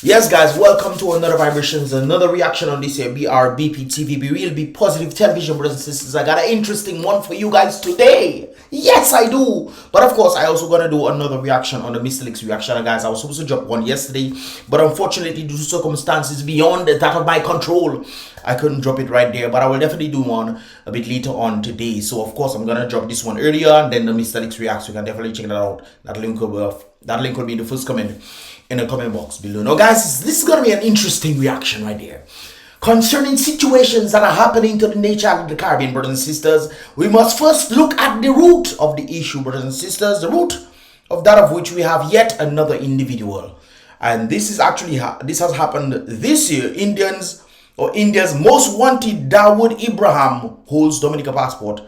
Yes, guys, welcome to another vibrations, another reaction on this here Brbptv. Be real, be positive television, brothers and sisters. I got an interesting one for you guys today. Yes, I do. But of course, I also gonna do another reaction on the Mr. Leaks reaction, guys. I was supposed to drop one yesterday, but unfortunately, due to circumstances beyond that of my control, I couldn't drop it right there. But I will definitely do one a bit later on today. So of course, I'm gonna drop this one earlier, and then the Mr. Leaks reaction. You can definitely check that out. That link will be in the first comment in the comment box below. Now guys, this is going to be an interesting reaction right there concerning situations that are happening to the nature of the Caribbean, brothers and sisters. We must first look at the root of the issue, brothers and sisters, the root of that of which we have yet another individual. And this is actually this has happened this year. India's most wanted Dawood Ibrahim holds Dominica passport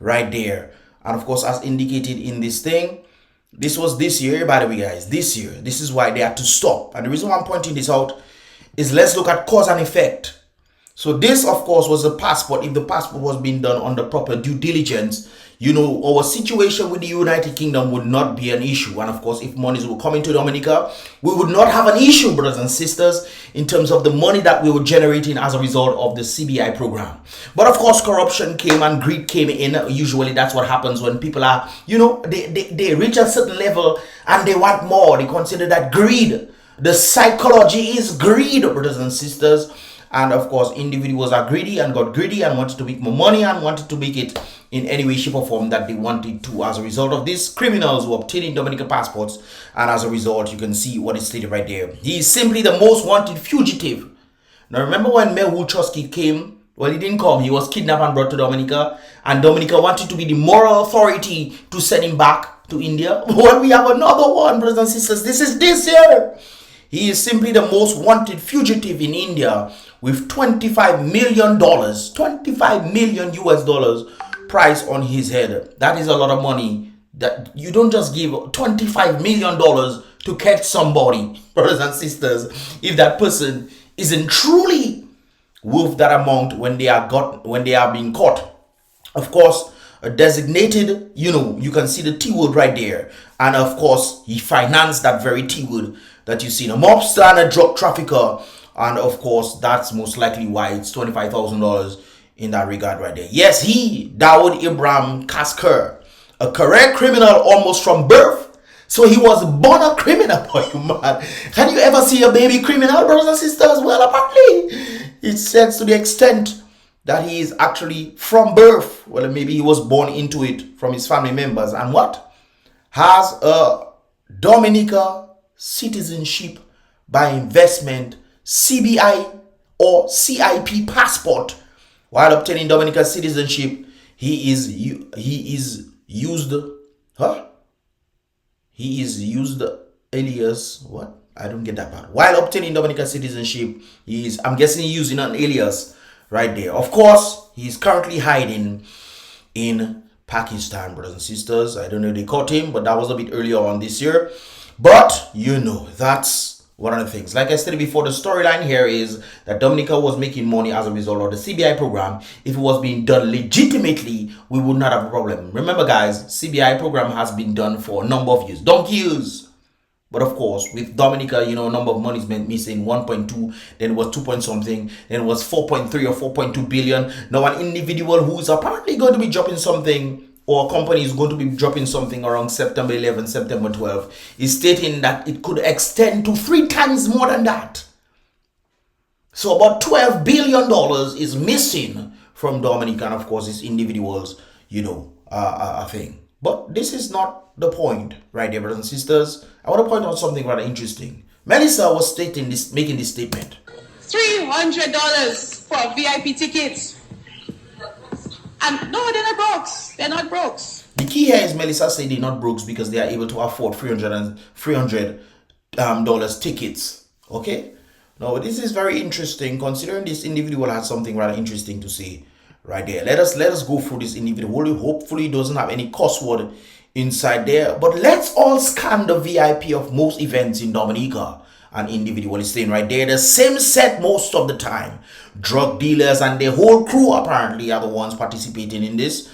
right there. And of course, as indicated in this thing, this was this year, by the way, guys. This year. This is why they had to stop. And the reason why I'm pointing this out is let's look at cause and effect. So this, of course, was a passport. If the passport was being done under proper due diligence, you know, our situation with the United Kingdom would not be an issue. And of course, if monies were coming to Dominica, we would not have an issue, brothers and sisters, in terms of the money that we were generating as a result of the CBI program. But of course, corruption came and greed came in. Usually that's what happens when people are, you know, they reach a certain level and they want more. They consider that greed. The psychology is greed, brothers and sisters. And of course, individuals are greedy and got greedy and wanted to make more money and wanted to make it in any way, shape or form that they wanted to. As a result of this, criminals were obtaining Dominican passports. And as a result, you can see what is stated right there. He is simply the most wanted fugitive. Now, remember when Mehul Choksky came? Well, he didn't come. He was kidnapped and brought to Dominica. And Dominica wanted to be the moral authority to send him back to India. Well, we have another one, brothers and sisters. This is this year. He is simply the most wanted fugitive in India with $25 million, 25 million US dollars price on his head. That is a lot of money. That you don't just give $25 million to catch somebody, brothers and sisters, if that person isn't truly worth that amount when they are being caught. Of course, a designated, you know, you can see the T word right there. And of course, he financed that very T word that you see, a mobster and a drug trafficker. And of course, that's most likely why it's $25,000 in that regard right there. Yes, he, Dawood Ibrahim Kasker, a career criminal almost from birth. So he was born a criminal, boy, man. Can you ever see a baby criminal, brothers and sisters? Well, apparently, it says to the extent that he is actually from birth. Well, maybe he was born into it from his family members. And what? Has a Dominica citizenship by investment, CBI or CIP passport. While obtaining Dominica citizenship, he is used alias, what? I don't get that part. While obtaining Dominica citizenship, I'm guessing he's using an alias right there. Of course, he's currently hiding in Pakistan, brothers and sisters. I don't know if they caught him, but that was a bit earlier on this year. But, you know, that's one of the things. Like I said before, the storyline here is that Dominica was making money as a result of the CBI program. If it was being done legitimately, we would not have a problem. Remember, guys, CBI program has been done for a number of years. Donkey years. But of course, with Dominica, you know, a number of money is missing, 1.2, then it was 2 point something, then it was 4.3 or 4.2 billion. Now, an individual who is apparently going to be dropping something, or a company is going to be dropping something around September 11, September 12, is stating that it could extend to 3 times more than that. So about $12 billion is missing from Dominica, and of course, it's individuals, you know, a thing. But this is not the point, right there, brothers and sisters. I want to point out something rather interesting. Melissa was making this statement. $300 for VIP tickets. And no, they're not brokes. They're not brokes. The key here is Melissa said they're not brokes because they are able to afford $300 tickets. Okay? Now, this is very interesting considering this individual has something rather interesting to say right there. Let us go through this individual. Hopefully, it doesn't have any cuss word inside there. But let's all scan the VIP of most events in Dominica. An individual is staying right there. The same set most of the time. Drug dealers and their whole crew apparently are the ones participating in this.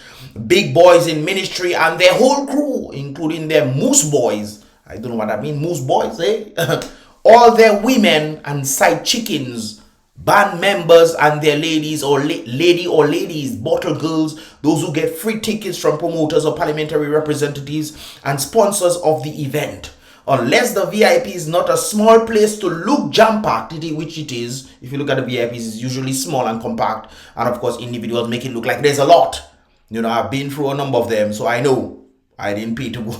big boys in ministry and their whole crew, including their moose boys. I don't know what that means, moose boys, eh? All their women and side chickens, band members and their ladies or ladies, bottle girls, those who get free tickets from promoters or parliamentary representatives and sponsors of the event. Unless the VIP is not a small place to look jam-packed, which it is. If you look at the VIPs, it's usually small and compact. And of course, individuals make it look like there's a lot. You know, I've been through a number of them, so I know. I didn't pay to go.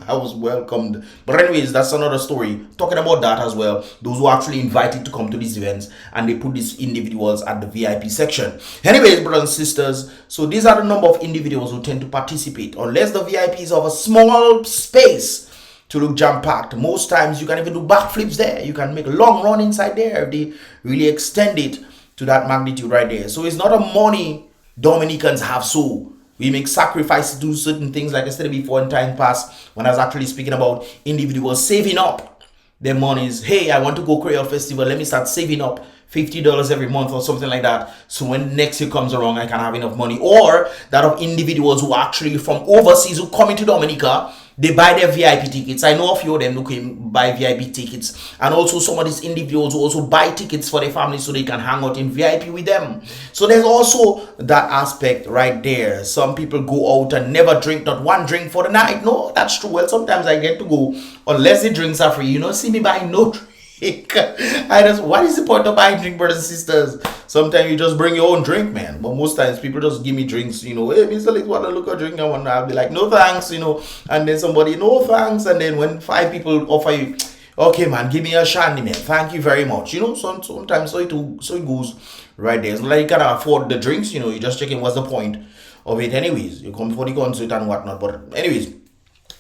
I was welcomed. But anyways, that's another story. Talking about that as well. Those who are actually invited to come to these events and they put these individuals at the VIP section. Anyways, brothers and sisters, so these are the number of individuals who tend to participate. Unless the VIP is of a small space to look jam-packed. Most times you can even do backflips there. You can make a long run inside there if they really extend it to that magnitude right there. So it's not a money Dominicans have, so we make sacrifices to do certain things, like I said before in time past when I was actually speaking about individuals saving up their monies. Hey, I want to go Creole Festival. Let me start saving up $50 every month or something like that. So when next year comes around, I can have enough money. Or that of individuals who are actually from overseas who come into Dominica. They buy their VIP tickets. I know a few of them who can buy VIP tickets. And also some of these individuals who also buy tickets for their family so they can hang out in VIP with them. So there's also that aspect right there. Some people go out and never drink, not one drink for the night. No, that's true. Well, sometimes I get to go, unless the drinks are free. You know, see me buying no drink. What is the point of buying drink, brothers and sisters? Sometimes you just bring your own drink, man. But most times people just give me drinks, you know. Hey, Mr. Lex, want to look a drink? I'll be like, no thanks, you know. And then somebody, no thanks. And then when 5 people offer you, okay, man, give me a shandy, man. Thank you very much. You know, sometimes so it goes right there. It's not like you can afford the drinks, you know. You're just checking what's the point of it anyways. You come for the concert and whatnot. But anyways,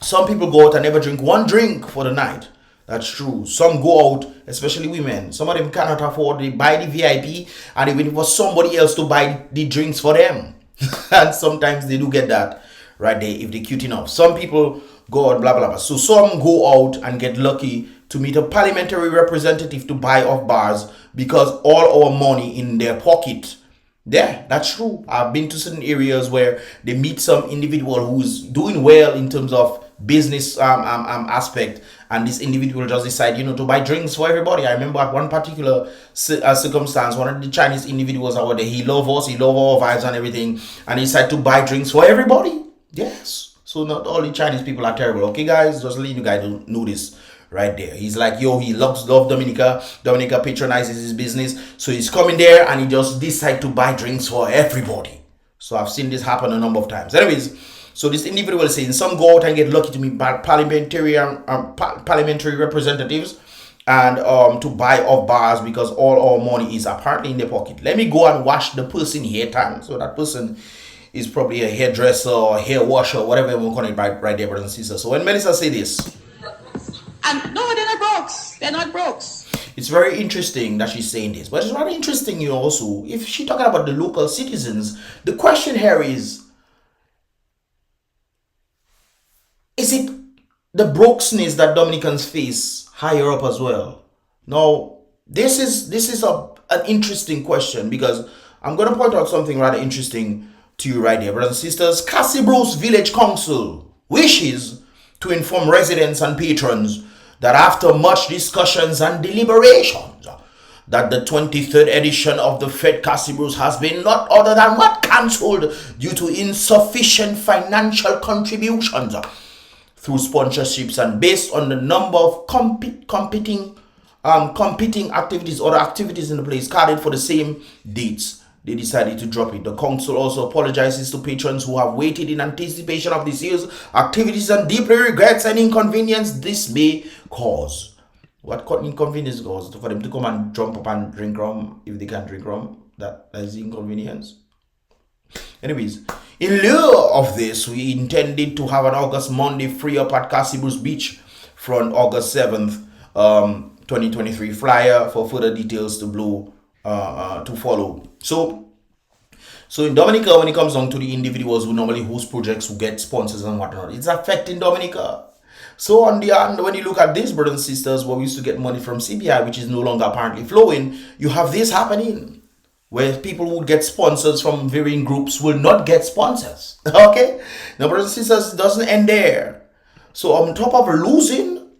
some people go out and never drink one drink for the night. That's true. Some go out, especially women. Some of them cannot afford. They buy the VIP and they wait for somebody else to buy the drinks for them. And sometimes they do get that right there if they're cute enough. Some people go out, blah, blah, blah. So some go out and get lucky to meet a parliamentary representative to buy off bars because all our money in their pocket. Yeah, that's true. I've been to certain areas where they meet some individual who's doing well in terms of business aspect, and this individual just decide, you know, to buy drinks for everybody. I remember at one particular circumstance, one of the Chinese individuals out there, he loved us, he loved our vibes and everything, and he decided to buy drinks for everybody. Yes, so not all the Chinese people are terrible. Okay, guys, just letting you guys know this right there. He's like, yo, he loves Dominica. Dominica patronizes his business, so he's coming there and he just decide to buy drinks for everybody. So I've seen this happen a number of times. Anyways, so this individual is saying some go out and get lucky to meet parliamentary representatives and to buy off bars because all our money is apparently in their pocket. Let me go and wash the person hair time. So that person is probably a hairdresser or hair washer, whatever you want to call it, right there, brothers and sisters. So when Melissa say this, and no, they're not brokes. They're not brokes. It's very interesting that she's saying this, but it's very interesting, you know, also if she's talking about the local citizens. The question here is it the brokenness that Dominicans face higher up as well? Now, this is an interesting question because I'm going to point out something rather interesting to you right there, brothers and sisters. Cassie Bruce Village Council wishes to inform residents and patrons that after much discussions and deliberations, that the 23rd edition of the Fed Cassie Bruce has been not other than cancelled due to insufficient financial contributions through sponsorships and based on the number of competing activities or activities in the place carded for the same dates. They decided to drop it. The council also apologizes to patrons who have waited in anticipation of this year's activities and deeply regrets any inconvenience this may cause. What inconvenience cause? For them to come and jump up and drink rum if they can't drink rum? That is the inconvenience. Anyways, in lieu of this, we intended to have an August Monday free up at Cassie Bruce Beach from August 7th, 2023. Flyer for further details to follow. So in Dominica, when it comes down to the individuals who normally host projects, who get sponsors and whatnot, it's affecting Dominica. So on the end, when you look at this, brothers and sisters, where we used to get money from CBI, which is no longer apparently flowing, you have this happening. where people who get sponsors from varying groups will not get sponsors. Okay? Now, brothers and sisters, it doesn't end there. So on top of losing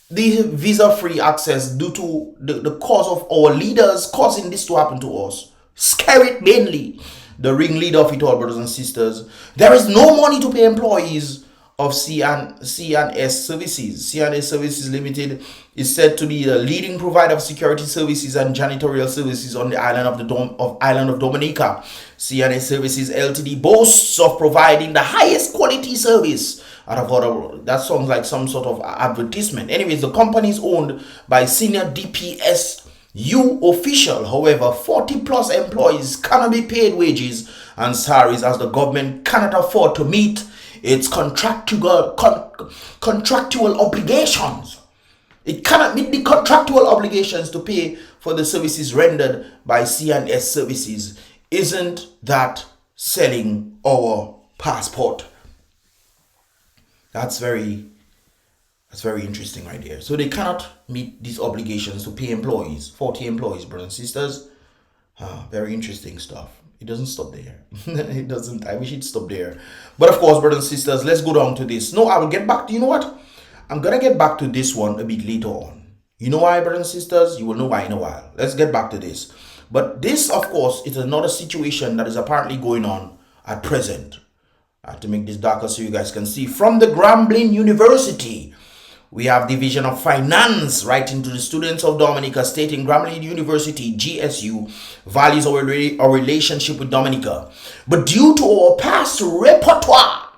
the visa-free access due to the cause of our leaders causing this to happen to us, Skerrit mainly, the ringleader of it all, brothers and sisters, there is no money to pay employees of C&S Services. C&S Services Limited is said to be the leading provider of security services and janitorial services on the island of Dominica. C&S Services Ltd boasts of providing the highest quality service out of all. That sounds like some sort of advertisement. Anyways, the company is owned by senior DPSU official. However, 40 plus employees cannot be paid wages and salaries as the government cannot afford to meet its contractual obligations. It cannot meet the contractual obligations to pay for the services rendered by C&S Services. Isn't that selling our passport? That's very interesting right there. So they cannot meet these obligations to pay employees, 40 employees, brothers and sisters. Very interesting stuff. It doesn't stop there. It doesn't. I wish it stopped there. But of course, brothers and sisters, let's go down to this. No, I will get back to, you know what? I'm going to get back to this one a bit later on. You know why, brothers and sisters? You will know why in a while. Let's get back to this. But this, of course, is another situation that is apparently going on at present. I have to make this darker so you guys can see. From the Grambling University, we have Division of Finance writing to the students of Dominica stating Grambling University, GSU, values our relationship with Dominica. But due to our past repertoire,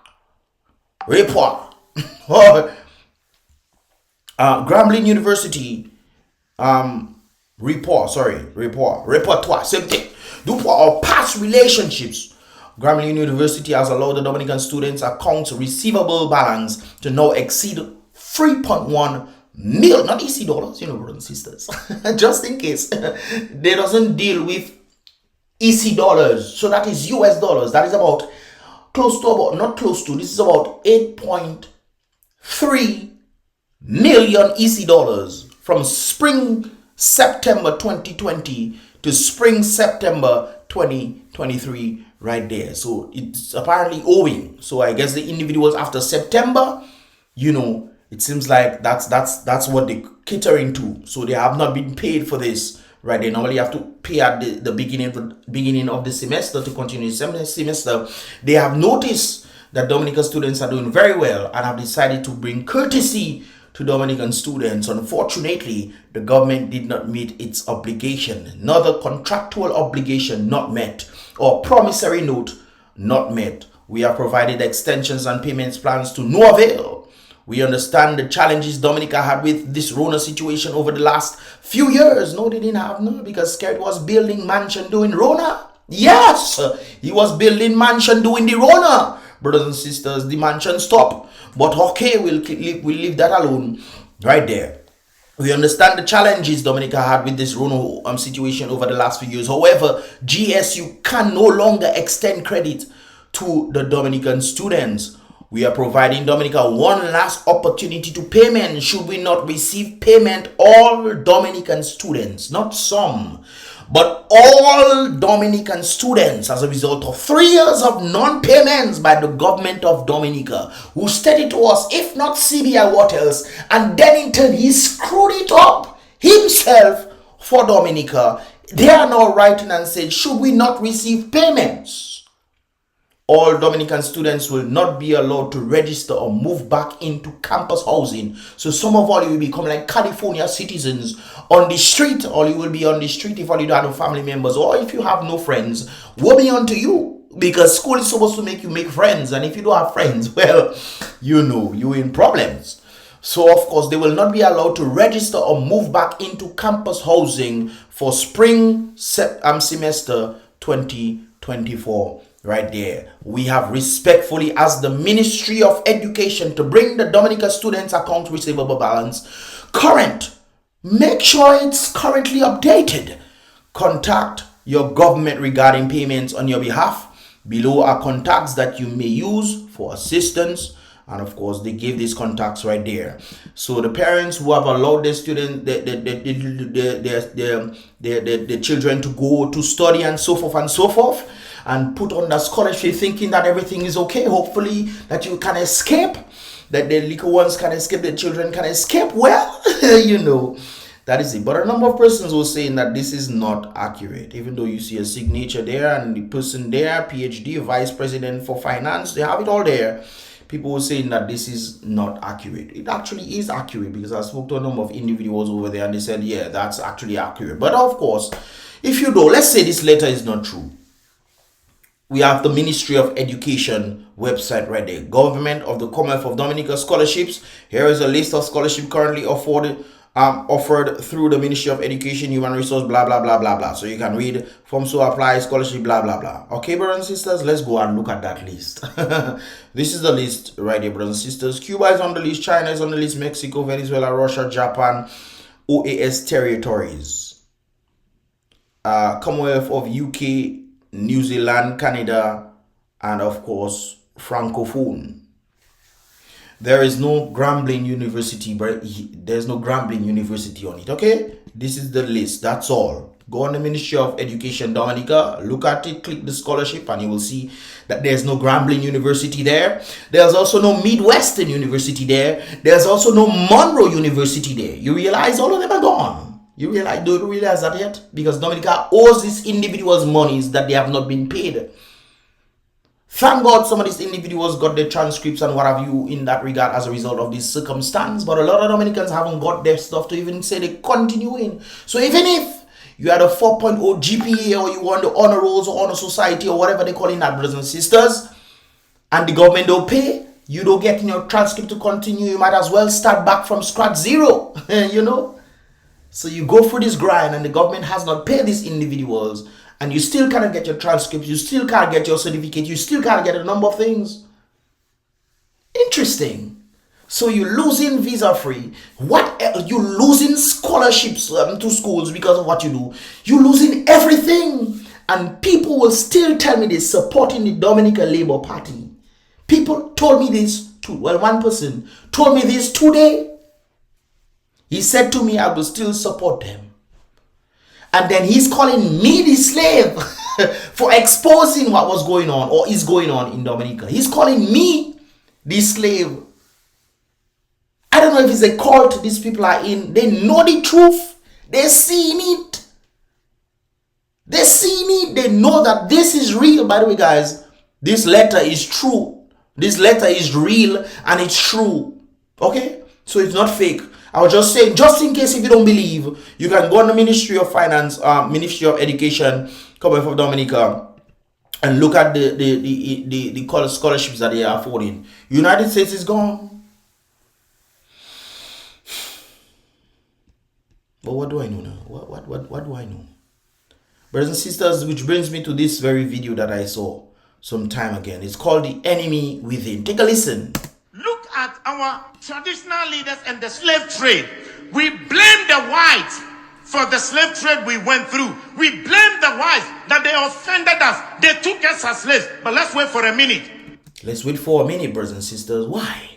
Grambling University, repertoire, same thing. Due to our past relationships, Grambling University has allowed the Dominican students' accounts receivable balance to now exceed 3.1 million, not EC dollars, you know, brothers and sisters, just in case they doesn't deal with EC dollars. So that is US dollars. That is about this is about 8.3 million EC dollars from spring September 2020 to spring September 2023 right there. So it's apparently owing. So I guess the individuals after September, you know, it seems like that's what they're catering to. So they have not been paid for this, right? They normally have to pay at the beginning of the semester to continue the semester. They have noticed that Dominican students are doing very well and have decided to bring courtesy to Dominican students. Unfortunately, the government did not meet its obligation. Another contractual obligation not met, or promissory note not met. We have provided extensions and payments plans to no avail. We understand the challenges Dominica had with this Rona situation over the last few years. No, they didn't have, no, because Skerrit was building mansion doing Rona. Yes, he was building mansion doing the Rona. Brothers and sisters, the mansion stopped. But okay, we'll leave that alone right there. We understand the challenges Dominica had with this Rona situation over the last few years. However, GSU can no longer extend credit to the Dominican students. We are providing Dominica one last opportunity to payment. Should we not receive payment, all Dominican students, not some, but all Dominican students, as a result of 3 years of non-payments by the government of Dominica, who stated to us, if not CBI, what else? And then in turn, he screwed it up himself for Dominica. They are now writing and saying, should we not receive payments? All Dominican students will not be allowed to register or move back into campus housing. So some of all you will become like California citizens on the street, or you will be on the street if all you don't have no family members, or if you have no friends. Woe be unto you, because school is supposed to make you make friends, and if you don't have friends, well, you know, you're in problems. So of course they will not be allowed to register or move back into campus housing for spring semester 2024. Right there, we have respectfully asked the Ministry of Education to bring the Dominica students' account receivable balance current. Make sure it's currently updated. Contact your government regarding payments on your behalf. Below are contacts that you may use for assistance And of course, they gave these contacts right there. So the parents who have allowed their students, their children to go to study and so forth, and put on the scholarship thinking that everything is okay, hopefully that you can escape, that the little ones can escape, the children can escape. Well, you know, that is it. But a number of persons were saying that this is not accurate, even though you see a signature there and the person there, PhD, Vice President for Finance, they have it all there. People were saying that this is not accurate. It actually is accurate, because I spoke to a number of individuals over there and they said, yeah, that's actually accurate. But of course, if you do, let's say this letter is not true. We have the Ministry of Education website right there. Government of the Commonwealth of Dominica scholarships. Here is a list of scholarships currently offered through the Ministry of Education, Human Resource, blah, blah, blah, blah, blah. So you can read from so apply scholarship, blah, blah, blah. Okay, brothers and sisters, let's go and look at that list. This is the list right here, brothers and sisters. Cuba is on the list, China is on the list, Mexico, Venezuela, Russia, Japan, OAS territories. Commonwealth of UK, New Zealand, Canada, and of course, Francophone. There is no Grambling University, but there's no Grambling University on it, okay? This is the list, that's all. Go on the Ministry of Education Dominica, look at it, click the scholarship, and you will see that there's no Grambling University there. There's also no Midwestern University there. There's also no Monroe University there. You realize all of them are gone. You realize, don't realize that yet? Because Dominica owes these individuals monies that they have not been paid. Thank God some of these individuals got their transcripts and what have you in that regard as a result of this circumstance. But a lot of Dominicans haven't got their stuff to even say they continue in. So even if you had a 4.0 GPA or you won the honor rolls or honor society or whatever they call in that, brothers and sisters, and the government don't pay, you don't get in your transcript to continue, you might as well start back from scratch zero, you know. So you go through this grind and the government has not paid these individuals, and you still can't get your transcripts, you still can't get your certificate, you still can't get a number of things. Interesting. So you're losing visa free. What else? You're losing scholarships to schools because of what you do. You're losing everything. And people will still tell me they're supporting the Dominican Labour Party. People told me this too. Well, one person told me this today. He said to me, I will still support them. And then he's calling me the slave for exposing what was going on or is going on in Dominica. He's calling me the slave. I don't know if it's a cult these people are in. They know the truth. They're seeing it. They're seeing it. They know that this is real. By the way, guys, this letter is true. This letter is real and it's true. Okay? So it's not fake. I was just saying, just in case if you don't believe, you can go on the Ministry of Finance, Ministry of Education, Commonwealth of Dominica, and look at the scholarships that they are affording. United States is gone. But what do I know now? What do I know? Brothers and sisters, which brings me to this very video that I saw some time again. It's called The Enemy Within. Take a listen. Look at our traditional leaders and the slave trade. We blame the whites for the slave trade we went through. We blame the whites that they offended us. They took us as slaves. But let's wait for a minute. Let's wait for a minute, brothers and sisters. Why?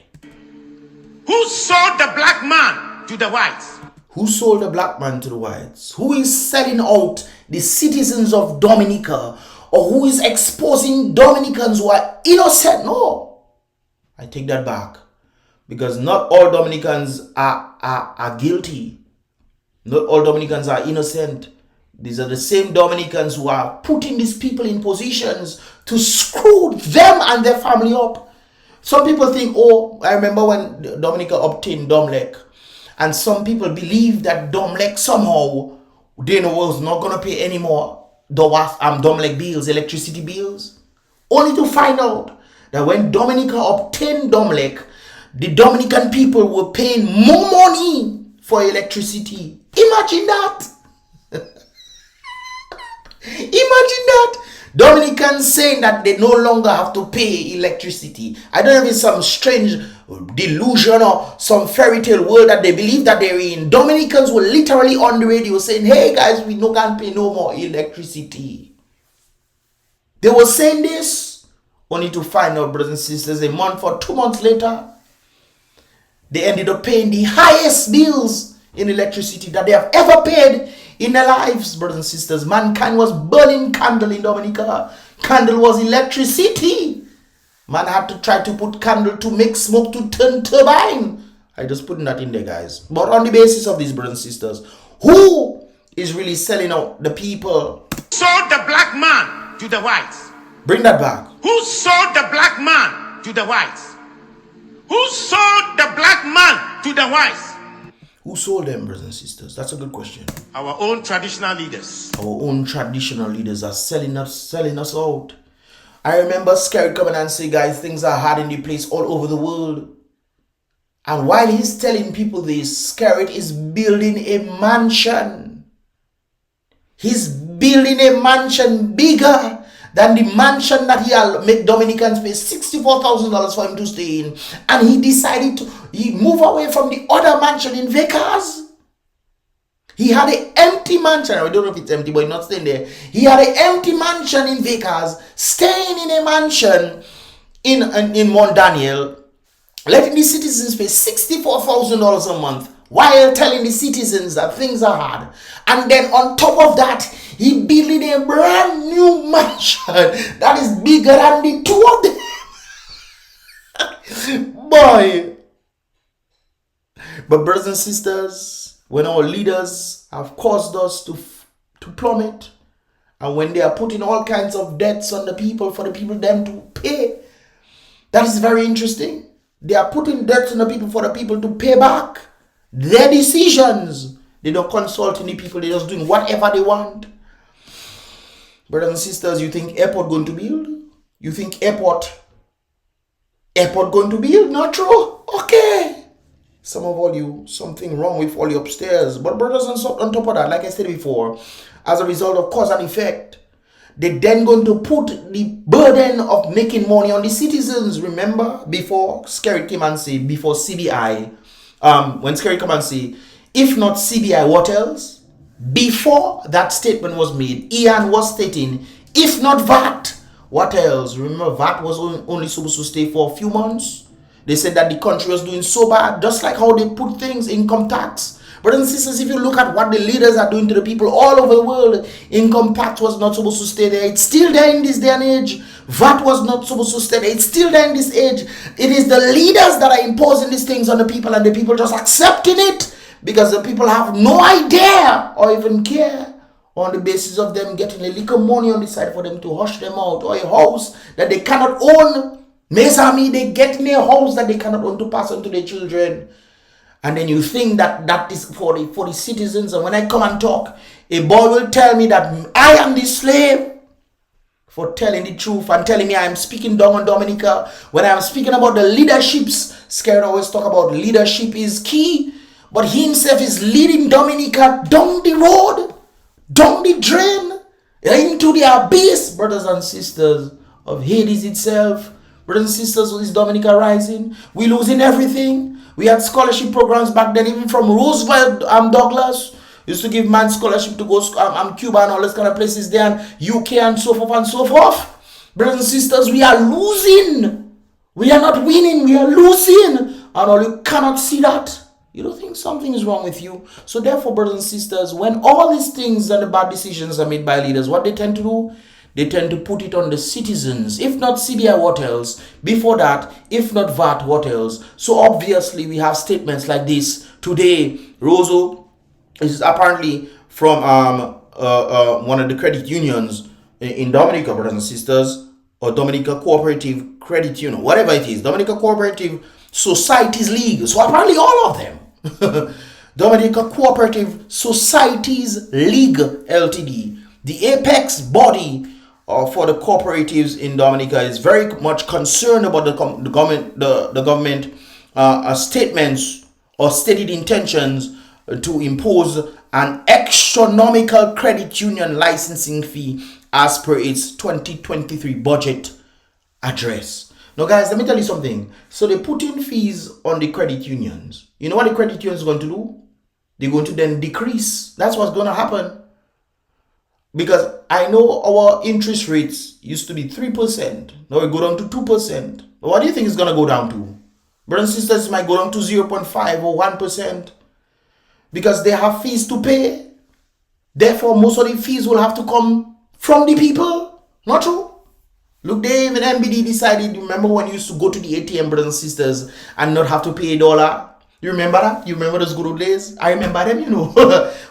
Who sold the black man to the whites? Who sold the black man to the whites? Who is selling out the citizens of Dominica? Or who is exposing Dominicans who are innocent? No. I take that back. Because not all Dominicans are guilty. Not all Dominicans are innocent. These are the same Dominicans who are putting these people in positions to screw them and their family up. Some people think, oh, I remember when Dominica obtained Domlec. And some people believe that Domlec somehow, they was not going to pay any more Domlec bills, electricity bills. Only to find out that when Dominica obtained Domlec, the Dominican people were paying more money for electricity. Imagine that. Imagine that. Dominicans saying that they no longer have to pay electricity. I don't know if it's some strange delusion or some fairy tale world that they believe that they're in. Dominicans were literally on the radio saying, hey guys, we no can pay no more electricity. They were saying this only to find out, brothers and sisters, a month or 2 months later, they ended up paying the highest bills in electricity that they have ever paid in their lives, brothers and sisters. Mankind was burning candle in Dominica. Candle was electricity. Man had to try to put candle to make smoke to turn turbine. I just putting that in there, guys. But on the basis of these, brothers and sisters, who is really selling out the people? Sold the black man to the whites. Bring that back. Who sold the black man to the whites? Who sold the black man to the whites? Who sold them, brothers and sisters? That's a good question. Our own traditional leaders. Our own traditional leaders are selling us out. I remember Skerrit coming and say, guys, things are hard in the place all over the world. And while he's telling people this, Skerrit is building a mansion. He's building a mansion bigger than the mansion that he'll make Dominicans pay $64,000 for him to stay in. And he decided to move away from the other mansion in Vegas. He had an empty mansion. I don't know if it's empty, but he's not staying there. He had an empty mansion in Vegas, staying in a mansion in Mount Daniel, letting the citizens pay $64,000 a month while telling the citizens that things are hard. And then on top of that, he building a brand new mansion that is bigger than the two of them. Boy. But brothers and sisters, when our leaders have caused us to plummet, and when they are putting all kinds of debts on the people for the people them to pay, that is very interesting. They are putting debts on the people for the people to pay back their decisions. They don't consult any people. They're just doing whatever they want. Brothers and sisters, you think airport going to build? You think airport going to build? Not true. Okay. Some of all you, something wrong with all you upstairs. But brothers and sisters, on top of that, like I said before, as a result of cause and effect, they then going to put the burden of making money on the citizens. Remember, before Skerrit came and say, before CBI, when Skerrit come and say, if not CBI, what else? Before that statement was made, Ian was stating, if not VAT, what else? Remember, VAT was only supposed to stay for a few months. They said that the country was doing so bad, just like how they put things, income tax. Brothers and sisters, if you look at what the leaders are doing to the people all over the world, income tax was not supposed to stay there. It's still there in this day and age. VAT was not supposed to stay there. It's still there in this age. It is the leaders that are imposing these things on the people, and the people just accepting it because the people have no idea or even care on the basis of them getting a little money on the side for them to hush them out, or a house that they cannot own. Mesami, they get in a house that they cannot own to pass on to their children. And then you think that that is for the citizens. And when I come and talk, a boy will tell me that I am the slave for telling the truth and telling me I am speaking down on Dominica. When I am speaking about the leaderships, Skerrit always talk about leadership is key. But he himself is leading Dominica down the road, down the drain, into the abyss, brothers and sisters, of Hades itself. Brothers and sisters, is Dominica rising? We losing everything. We had scholarship programs back then, even from Roosevelt Douglas used to give man scholarship to go Cuba and all those kind of places there, and UK and so forth and so forth. Brothers and sisters, we are losing. We are not winning. We are losing. And all you cannot see that. You don't think something is wrong with you. So therefore, brothers and sisters, when all these things and the bad decisions are made by leaders, what they tend to do? They tend to put it on the citizens. If not CBI, what else? Before that, if not VAT, what else? So obviously, we have statements like this. Today, Rosso is apparently from one of the credit unions in Dominica, brothers and sisters, or Dominica Cooperative Credit Union, whatever it is. Dominica Cooperative Societies League. So apparently all of them. Dominica Cooperative Societies League Ltd. The apex body for the cooperatives in Dominica is very much concerned about the government statements or stated intentions to impose an astronomical credit union licensing fee as per its 2023 budget address. Now guys, let me tell you something. So they put in fees on the credit unions. You know what the credit unions are going to do? They're going to then decrease. That's what's going to happen. Because I know our interest rates used to be 3%. Now we go down to 2%. What do you think it's going to go down to? Brothers and sisters, it might go down to 0.5 or 1%. Because they have fees to pay. Therefore, most of the fees will have to come from the people. Not true? Look, Dave and MBD decided, remember when you used to go to the ATM, brothers and sisters, and not have to pay $1? You remember that? You remember those good old days? I remember them, you know.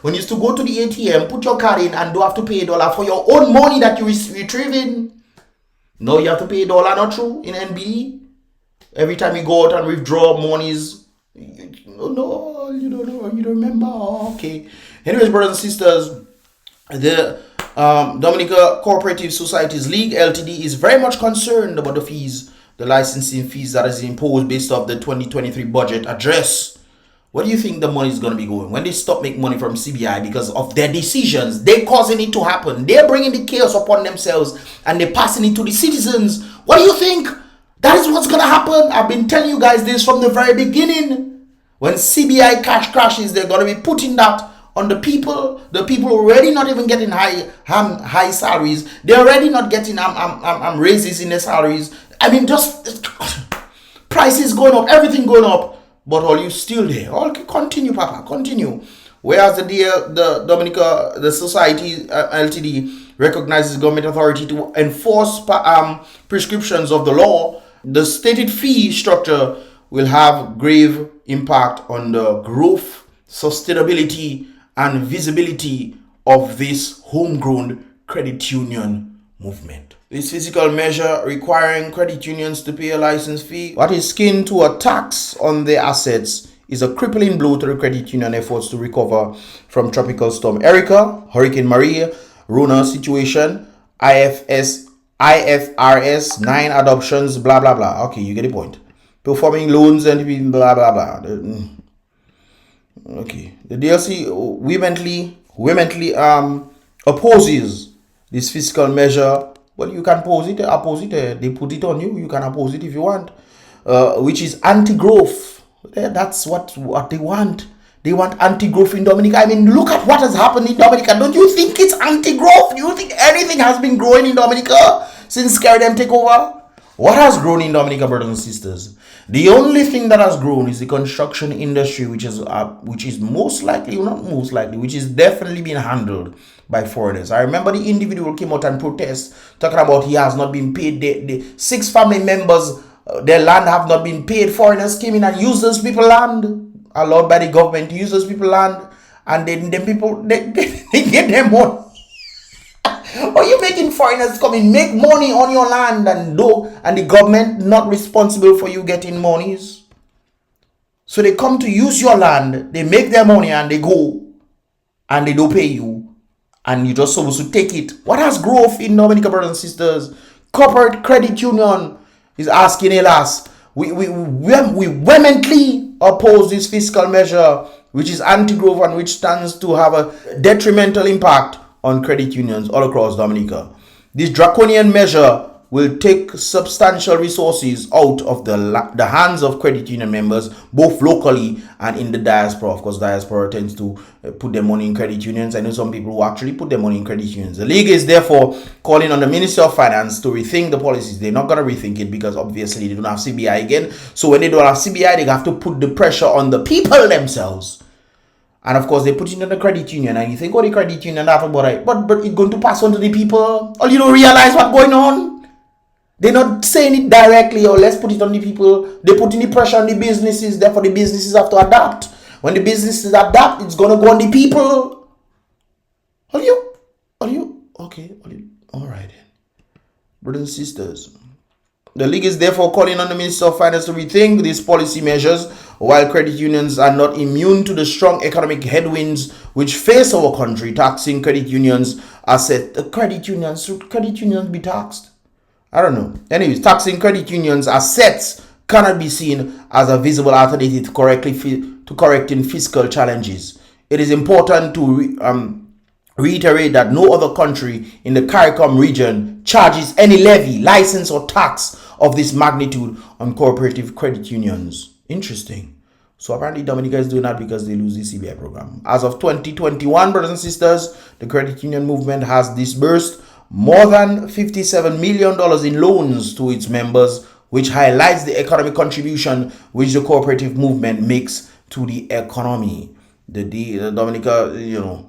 When you used to go to the ATM, put your card in, and don't have to pay $1 for your own money that you retrieving. No, you have to pay $1, not true, in NBD. Every time you go out and withdraw monies. No, you don't know, you don't remember. Oh, okay. Anyways, brothers and sisters, the Dominica Cooperative Societies League Ltd is very much concerned about the fees, the licensing fees that is imposed based off the 2023 budget address. Where do you think the money is going to be going? When they stop making money from CBI because of their decisions, they're causing it to happen. They're bringing the chaos upon themselves and they're passing it to the citizens. What do you think? That is what's going to happen. I've been telling you guys this from the very beginning. When CBI cash crashes, they're going to be putting that on the people already not even getting high salaries. They're already not getting raises in their salaries. I mean, just prices going up, everything going up. But all you still there. Okay, continue, Papa, continue. Whereas the Society Ltd recognizes government authority to enforce prescriptions of the law, the stated fee structure will have grave impact on the growth, sustainability, and visibility of this homegrown credit union movement. This physical measure requiring credit unions to pay a license fee, what is akin to a tax on their assets, is a crippling blow to the credit union efforts to recover from Tropical Storm Erica, Hurricane Maria, Rona situation, IFRS 9 adoptions, blah blah blah. Okay, you get the point. Performing loans and blah blah blah. Okay, the DLC vehemently opposes this fiscal measure. Well, you can oppose it. They put it on you. You can oppose it if you want. Which is anti-growth. That's what they want. They want anti-growth in Dominica. I mean, look at what has happened in Dominica. Don't you think it's anti-growth? Do you think anything has been growing in Dominica since Skerrit take over? What has grown in Dominica, brothers and sisters? The only thing that has grown is the construction industry, which is most likely, not most likely, which is definitely being handled by foreigners. I remember the individual came out and protest, talking about he has not been paid. The 6 family members, their land have not been paid. Foreigners came in and used those people land, allowed by the government to use those people land, and then them people they get them money. Are you making foreigners come in, make money on your land and the government not responsible for you getting monies? So they come to use your land, they make their money and they go and they don't pay you and you're just supposed to take it. What has growth in Dominica, brothers and sisters? Corporate credit union is asking, alas, we vehemently oppose this fiscal measure which is anti-growth and which stands to have a detrimental impact on credit unions all across Dominica. This draconian measure will take substantial resources out of the hands of credit union members, both locally and in the diaspora. Of course, diaspora tends to put their money in credit unions. I know some people who actually put their money in credit unions. The league is therefore calling on the Minister of Finance to rethink the policies. They're not going to rethink it because obviously they don't have CBI again. So when they don't have CBI, they have to put the pressure on the people themselves. And of course, they put it in the credit union, and you think, oh, the credit union, that's about right. But it's going to pass on to the people. Or you don't realize what's going on. They're not saying it directly, or let's put it on the people. They're putting the pressure on the businesses, therefore the businesses have to adapt. When the businesses adapt, it's going to go on the people. Are you? Okay, all right then. Brothers and sisters, the league is therefore calling on the Minister of Finance to rethink these policy measures. While credit unions are not immune to the strong economic headwinds which face our country, taxing credit unions credit unions be taxed? I don't know. Anyways, taxing credit unions assets cannot be seen as a visible alternative to correcting fiscal challenges. It is important to reiterate that no other country in the CARICOM region charges any levy, license, or tax of this magnitude on cooperative credit unions. Interesting. So apparently Dominica is doing that because they lose the CBI program. As of 2021, brothers and sisters, the credit union movement has disbursed more than $57 million in loans to its members, which highlights the economic contribution which the cooperative movement makes to the economy. The Dominica,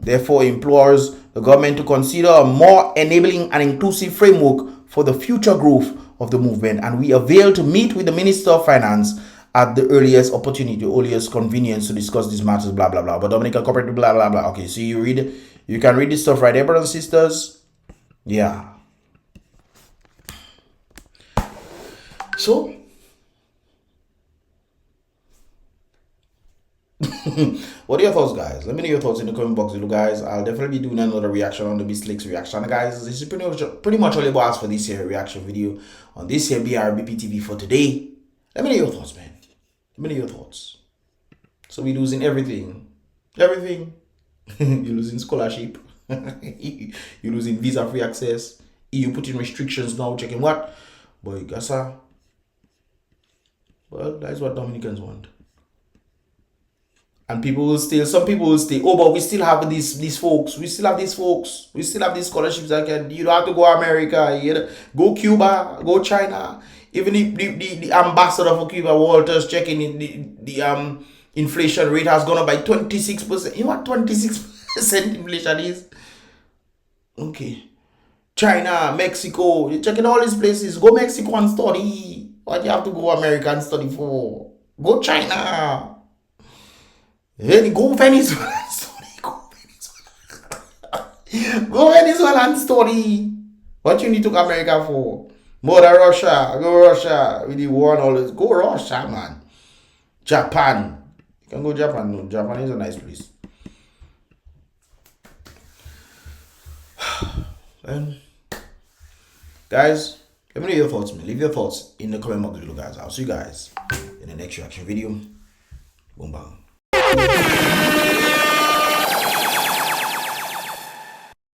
therefore implores the government to consider a more enabling and inclusive framework for the future growth of the movement, and we avail to meet with the Minister of Finance at the earliest opportunity, earliest convenience to discuss these matters, blah blah blah. But Dominica Cooperative, blah blah blah. Okay, so you can read this stuff right there, brothers and sisters. Yeah. So what are your thoughts, guys? Let me know your thoughts in the comment box below, guys. I'll definitely be doing another reaction on the Beastlake's reaction, guys. This is pretty much all about for this here reaction video on this here Brbptv for today. Let me know your thoughts, man. Let me know your thoughts. So we're losing everything. You're losing scholarship. You're losing visa free access. EU putting restrictions now, checking what? Boy, gassa. Well, that's what Dominicans want. And some people will stay. Oh, but we still have these folks. We still have these folks. We still have these scholarships that you don't have to go America. Go Cuba, go China. Even the ambassador for Cuba, Walters, checking in the inflation rate has gone up by 26%. You know what 26% inflation is? Okay. China, Mexico, you're checking all these places. Go Mexico and study. What do you have to go America and study for? Go China. Then go Venezuela and study. Go Venezuela and study. What you need to go America for? More than Russia. Go Russia. With the war and all this. Go Russia, man. Japan. You can go Japan. No, Japan is a nice place. And guys, let me know your thoughts, man. Leave your thoughts in the comment box below, guys. I'll see you guys in the next reaction video. Boom bang.